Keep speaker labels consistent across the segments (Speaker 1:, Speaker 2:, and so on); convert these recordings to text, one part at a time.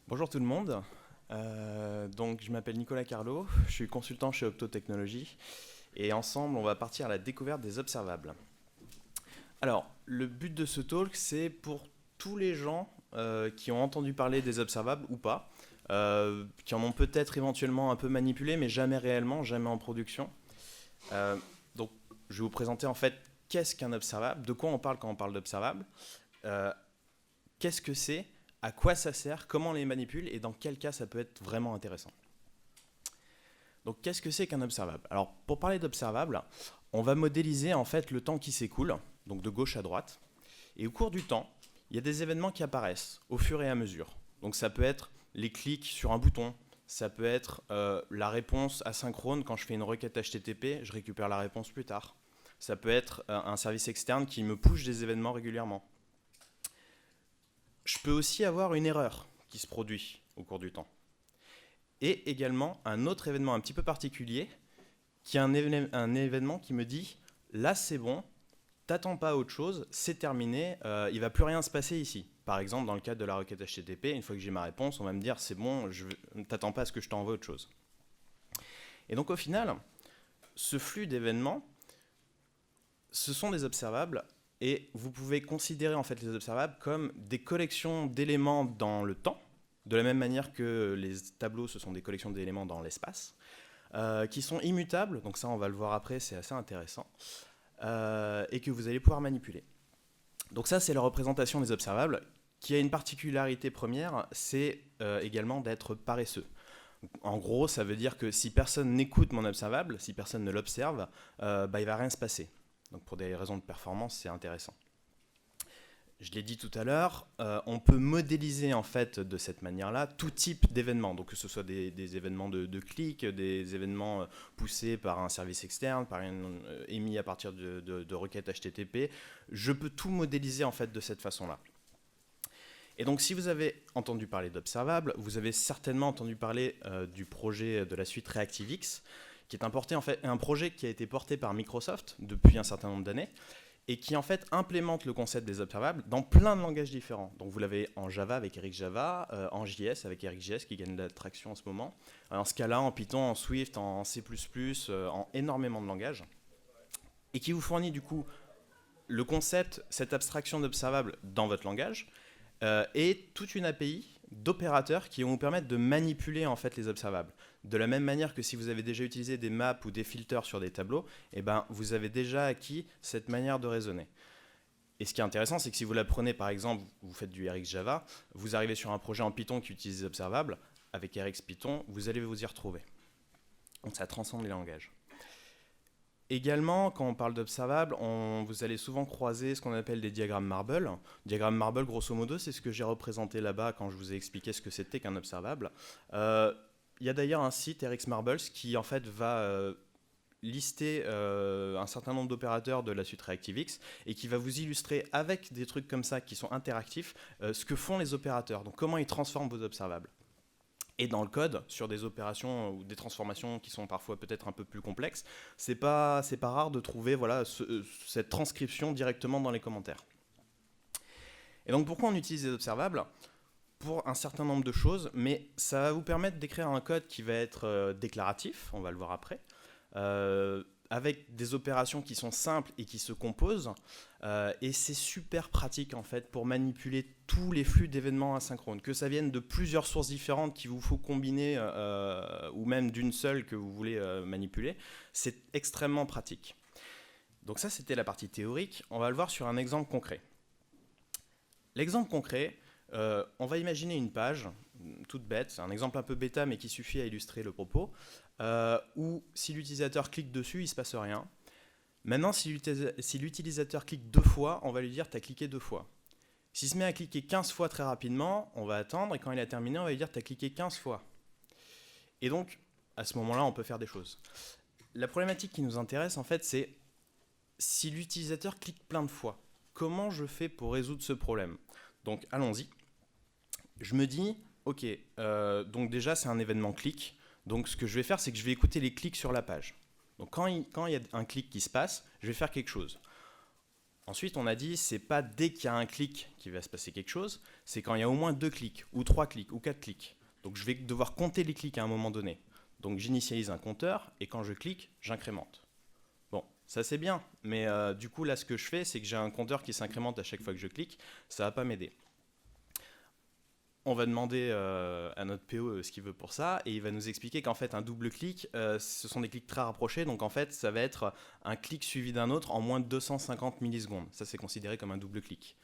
Speaker 1: Bonjour tout le monde. Donc je m'appelle Nicolas Carlo, je suis consultant chez Opto Technologies et ensemble on va partir à la découverte des observables. Alors le but de ce talk c'est pour tous les gens qui ont entendu parler des observables ou pas, qui en ont peut-être éventuellement un peu manipulé mais jamais réellement, jamais en production. Euh, donc je vais vous présenter en fait qu'est-ce qu'un observable, de quoi on parle quand on parle d'observable, euh, qu'est-ce que c'est, à quoi ça sert, comment on les manipule et dans quel cas ça peut être vraiment intéressant. Donc qu'est-ce que c'est qu'un observable? Alors pour parler d'observable, on va modéliser en fait le temps qui s'écoule, donc de gauche à droite, et au cours du temps, il y a des événements qui apparaissent au fur et à mesure. Donc ça peut être les clics sur un bouton, ça peut être la réponse asynchrone quand je fais une requête HTTP, je récupère la réponse plus tard. Ça peut être un service externe qui me push des événements régulièrement. Je peux aussi avoir une erreur qui se produit au cours du temps. Et également un autre événement un petit peu particulier, qui est un événement qui me dit là c'est bon, t'attends pas à autre chose, c'est terminé, il va plus rien se passer ici. Par exemple, dans le cadre de la requête HTTP, une fois que j'ai ma réponse, on va me dire c'est bon, t'attends pas à ce que je t'envoie autre chose. Et donc au final, ce flux d'événements, ce sont des observables et vous pouvez considérer en fait les observables comme des collections d'éléments dans le temps, de la même manière que les tableaux ce sont des collections d'éléments dans l'espace, qui sont immutables, donc ça on va le voir après, c'est assez intéressant, et que vous allez pouvoir manipuler. Donc ça c'est la représentation des observables, qui a une particularité première, c'est également d'être paresseux. En gros, ça veut dire que si personne n'écoute mon observable, si personne ne l'observe, il ne va rien se passer. Donc pour des raisons de performance, c'est intéressant. Je l'ai dit tout à l'heure, on peut modéliser en fait de cette manière-là tout type d'événements, donc que ce soit des événements de clics, des événements poussés par un service externe, émis à partir de requêtes HTTP. Je peux tout modéliser en fait de cette façon-là. Et donc si vous avez entendu parler d'Observable, vous avez certainement entendu parler du projet de la suite ReactiveX, qui est un projet qui a été porté par Microsoft depuis un certain nombre d'années, et qui en fait implémente le concept des observables dans plein de langages différents. Donc vous l'avez en Java avec EricJava, en JS avec EricJS qui gagne de la traction en ce moment, en Scala, en Python, en Swift, en C++, en énormément de langages, et qui vous fournit du coup le concept, cette abstraction d'observable dans votre langage, et toute une API d'opérateurs qui vont vous permettre de manipuler en fait les observables. De la même manière que si vous avez déjà utilisé des maps ou des filters sur des tableaux, eh ben, vous avez déjà acquis cette manière de raisonner. Et ce qui est intéressant, c'est que si vous l'apprenez, par exemple, vous faites du RxJava, vous arrivez sur un projet en Python qui utilise des observables, avec RxPython, vous allez vous y retrouver. Donc ça transcende les langages. Également, quand on parle d'observables, vous allez souvent croiser ce qu'on appelle des diagrammes Marble. Diagrammes Marble, grosso modo, c'est ce que j'ai représenté là-bas quand je vous ai expliqué ce que c'était qu'un observable. Il y a d'ailleurs un site, RxMarbles, qui en fait va lister un certain nombre d'opérateurs de la suite ReactiveX et qui va vous illustrer avec des trucs comme ça qui sont interactifs ce que font les opérateurs, donc comment ils transforment vos observables. Et dans le code, sur des opérations ou des transformations qui sont parfois peut-être un peu plus complexes, c'est pas rare de trouver voilà, cette transcription directement dans les commentaires. Et donc pourquoi on utilise les observables? Pour un certain nombre de choses, mais ça va vous permettre d'écrire un code qui va être déclaratif, on va le voir après, avec des opérations qui sont simples et qui se composent, et c'est super pratique en fait pour manipuler tous les flux d'événements asynchrones, que ça vienne de plusieurs sources différentes qu'il vous faut combiner, ou même d'une seule que vous voulez manipuler, c'est extrêmement pratique. Donc ça c'était la partie théorique, on va le voir sur un exemple concret. L'exemple concret, on va imaginer une page, toute bête, c'est un exemple un peu bêta mais qui suffit à illustrer le propos, où si l'utilisateur clique dessus, il ne se passe rien. Maintenant, si l'utilisateur clique 2 fois, on va lui dire « tu as cliqué 2 fois ». S'il se met à cliquer 15 fois très rapidement, on va attendre, et quand il a terminé, on va lui dire « tu as cliqué 15 fois ». Et donc, à ce moment-là, on peut faire des choses. La problématique qui nous intéresse, en fait, c'est si l'utilisateur clique plein de fois, comment je fais pour résoudre ce problème? Donc, allons-y. Je me dis, ok, donc déjà, c'est un événement clic. Donc, ce que je vais faire, c'est que je vais écouter les clics sur la page. Donc, quand il y a un clic qui se passe, je vais faire quelque chose. Ensuite, on a dit, c'est pas dès qu'il y a un clic qu'il va se passer quelque chose, c'est quand il y a au moins 2 clics, ou 3 clics, ou 4 clics. Donc je vais devoir compter les clics à un moment donné. Donc j'initialise un compteur, et quand je clique, j'incrémente. Bon, ça c'est bien, mais du coup là ce que je fais, c'est que j'ai un compteur qui s'incrémente à chaque fois que je clique, ça va pas m'aider. On va demander à notre PO ce qu'il veut pour ça, et il va nous expliquer qu'en fait un double clic, ce sont des clics très rapprochés, donc en fait ça va être un clic suivi d'un autre en moins de 250 millisecondes. Ça c'est considéré comme un double clic.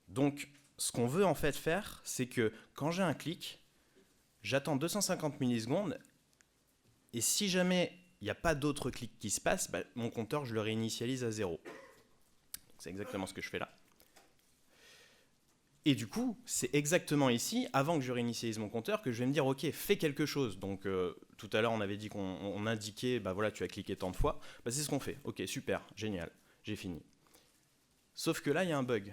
Speaker 1: Donc ce qu'on veut en fait faire, c'est que quand j'ai un clic, j'attends 250 millisecondes, et si jamais il n'y a pas d'autres clics qui se passent, mon compteur je le réinitialise à 0. C'est exactement ce que je fais là. Et du coup, c'est exactement ici, avant que je réinitialise mon compteur, que je vais me dire, ok, fais quelque chose. Donc tout à l'heure, on avait dit qu'on indiquait, voilà, tu as cliqué tant de fois. C'est ce qu'on fait. Ok, super, génial, j'ai fini. Sauf que là, il y a un bug.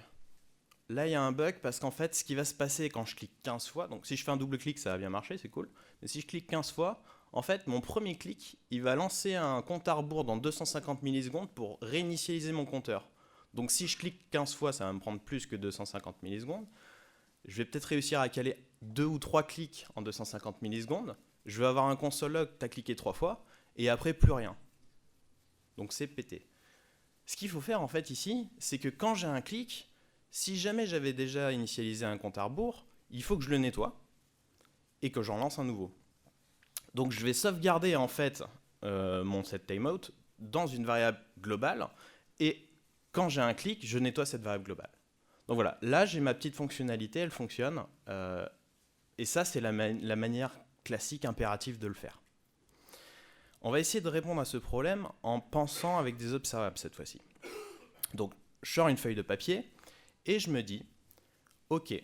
Speaker 1: Là, il y a un bug parce qu'en fait, ce qui va se passer quand je clique 15 fois, donc si je fais un double clic, ça va bien marcher, c'est cool. Mais si je clique 15 fois, en fait, mon premier clic, il va lancer un compte à rebours dans 250 millisecondes pour réinitialiser mon compteur. Donc si je clique 15 fois, ça va me prendre plus que 250 millisecondes. Je vais peut-être réussir à caler 2 ou 3 clics en 250 millisecondes. Je vais avoir un console log, tu as cliqué 3 fois, et après plus rien. Donc c'est pété. Ce qu'il faut faire en fait ici, c'est que quand j'ai un clic, si jamais j'avais déjà initialisé un compte à rebours, il faut que je le nettoie et que j'en lance un nouveau. Donc je vais sauvegarder en fait mon setTimeout dans une variable globale, et quand j'ai un clic, je nettoie cette variable globale. Donc voilà, là j'ai ma petite fonctionnalité, elle fonctionne, et ça c'est la manière classique impérative de le faire. On va essayer de répondre à ce problème en pensant avec des observables cette fois-ci. Donc je sors une feuille de papier et je me dis, ok,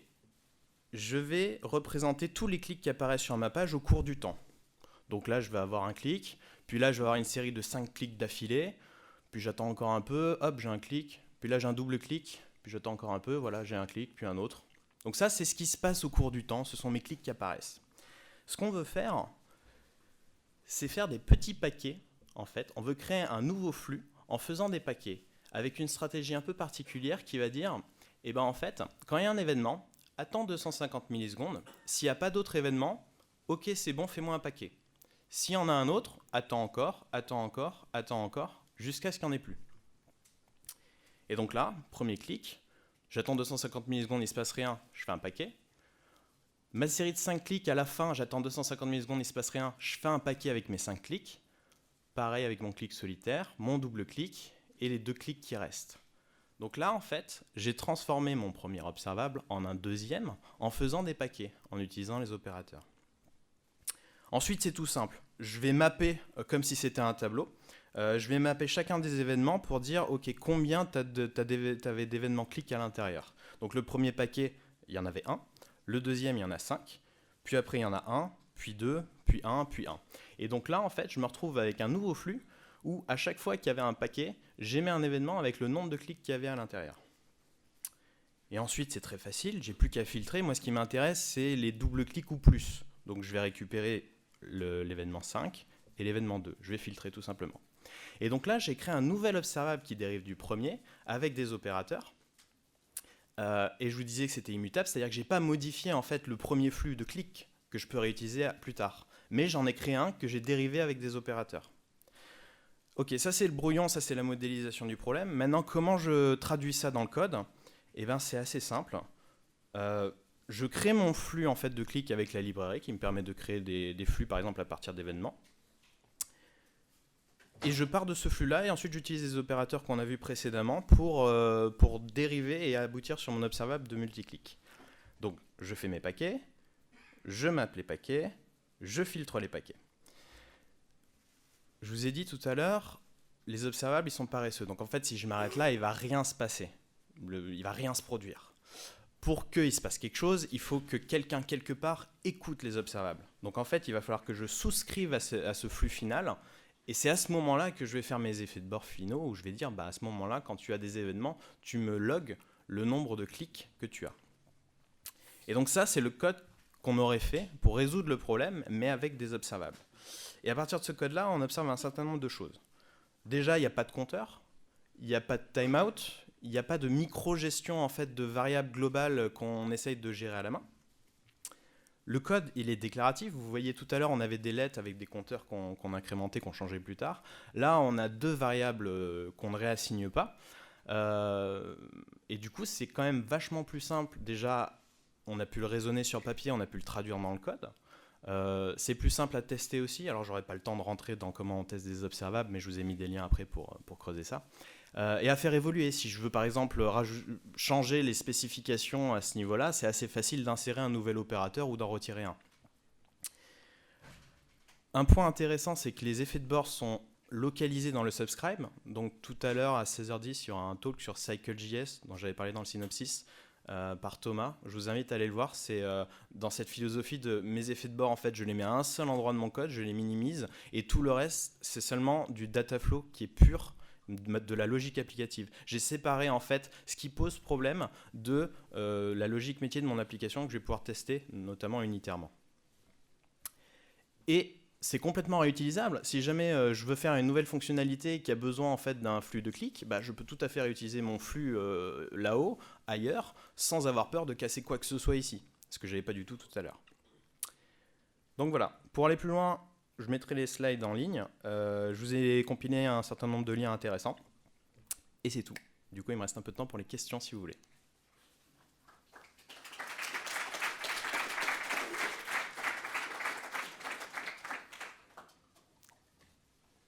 Speaker 1: je vais représenter tous les clics qui apparaissent sur ma page au cours du temps. Donc là je vais avoir un clic, puis là je vais avoir une série de 5 clics d'affilée, puis j'attends encore un peu, hop j'ai un clic, puis là j'ai un double clic, puis j'attends encore un peu, voilà j'ai un clic, puis un autre. Donc ça c'est ce qui se passe au cours du temps, ce sont mes clics qui apparaissent. Ce qu'on veut faire, c'est faire des petits paquets, en fait. On veut créer un nouveau flux en faisant des paquets, avec une stratégie un peu particulière qui va dire, en fait, quand il y a un événement, attends 250 millisecondes, s'il n'y a pas d'autre événement, ok c'est bon, fais-moi un paquet. S'il y en a un autre, attends encore, jusqu'à ce qu'il n'y en ait plus. Et donc là, premier clic, j'attends 250 millisecondes, il ne se passe rien, je fais un paquet. Ma série de 5 clics, à la fin, j'attends 250 millisecondes, il ne se passe rien, je fais un paquet avec mes 5 clics. Pareil avec mon clic solitaire, mon double clic et les 2 clics qui restent. Donc là, en fait, j'ai transformé mon premier observable en un deuxième en faisant des paquets, en utilisant les opérateurs. Ensuite, c'est tout simple. Je vais mapper comme si c'était un tableau. Je vais mapper chacun des événements pour dire ok, combien tu avais d'événements clics à l'intérieur. Donc le premier paquet, il y en avait un. Le deuxième, il y en a 5. Puis après, il y en a un, puis 2, puis 1, puis 1. Et donc là, en fait, je me retrouve avec un nouveau flux où à chaque fois qu'il y avait un paquet, j'émets un événement avec le nombre de clics qu'il y avait à l'intérieur. Et ensuite, c'est très facile, j'ai plus qu'à filtrer. Moi, ce qui m'intéresse, c'est les doubles clics ou plus. Donc je vais récupérer l'événement 5 et l'événement 2. Je vais filtrer tout simplement. Et donc là, j'ai créé un nouvel observable qui dérive du premier avec des opérateurs. Et je vous disais que c'était immutable, c'est-à-dire que je n'ai pas modifié en fait le premier flux de clics que je peux réutiliser plus tard. Mais j'en ai créé un que j'ai dérivé avec des opérateurs. Ok, ça c'est le brouillon, ça c'est la modélisation du problème. Maintenant, comment je traduis ça dans le code ? C'est assez simple. Je crée mon flux en fait, de clics avec la librairie qui me permet de créer des flux par exemple à partir d'événements. Et je pars de ce flux-là et ensuite j'utilise les opérateurs qu'on a vus précédemment pour dériver et aboutir sur mon observable de multiclic. Donc je fais mes paquets, je mappe les paquets, je filtre les paquets. Je vous ai dit tout à l'heure, les observables ils sont paresseux. Donc en fait si je m'arrête là, il ne va rien se passer. Il ne va rien se produire. Pour qu'il se passe quelque chose, il faut que quelqu'un quelque part écoute les observables. Donc en fait il va falloir que je souscrive à ce flux final. Et c'est à ce moment-là que je vais faire mes effets de bord finaux où je vais dire, à ce moment-là, quand tu as des événements, tu me logs le nombre de clics que tu as. Et donc ça, c'est le code qu'on aurait fait pour résoudre le problème, mais avec des observables. Et à partir de ce code-là, on observe un certain nombre de choses. Déjà, il n'y a pas de compteur, il n'y a pas de timeout, il n'y a pas de micro-gestion en fait, de variables globales qu'on essaye de gérer à la main. Le code, il est déclaratif. Vous voyez tout à l'heure, on avait des lettres avec des compteurs qu'on incrémentait, qu'on changeait plus tard. Là, on a deux variables qu'on ne réassigne pas. Et du coup, c'est quand même vachement plus simple. Déjà, on a pu le raisonner sur papier, on a pu le traduire dans le code. C'est plus simple à tester aussi. Alors, j'aurais pas le temps de rentrer dans comment on teste des observables, mais je vous ai mis des liens après pour creuser ça. Et à faire évoluer. Si je veux par exemple changer les spécifications à ce niveau-là, c'est assez facile d'insérer un nouvel opérateur ou d'en retirer un. Un point intéressant, c'est que les effets de bord sont localisés dans le subscribe. Donc tout à l'heure à 16h10, il y aura un talk sur Cycle.js dont j'avais parlé dans le synopsis par Thomas. Je vous invite à aller le voir. C'est dans cette philosophie de mes effets de bord, en fait, je les mets à un seul endroit de mon code, je les minimise et tout le reste, c'est seulement du data flow qui est pur, de la logique applicative. J'ai séparé en fait ce qui pose problème de la logique métier de mon application que je vais pouvoir tester, notamment unitairement. Et c'est complètement réutilisable. Si jamais je veux faire une nouvelle fonctionnalité qui a besoin en fait d'un flux de clics, je peux tout à fait réutiliser mon flux là-haut, ailleurs, sans avoir peur de casser quoi que ce soit ici, ce que je n'avais pas du tout à l'heure. Donc voilà, pour aller plus loin, je mettrai les slides en ligne. Je vous ai compilé un certain nombre de liens intéressants. Et c'est tout. Du coup, il me reste un peu de temps pour les questions si vous voulez.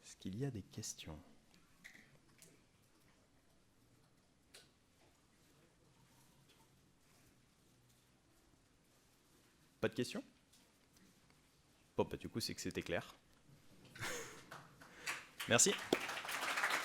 Speaker 1: Est-ce qu'il y a des questions ? Pas de questions ? Bon, du coup, c'est que c'était clair. Merci.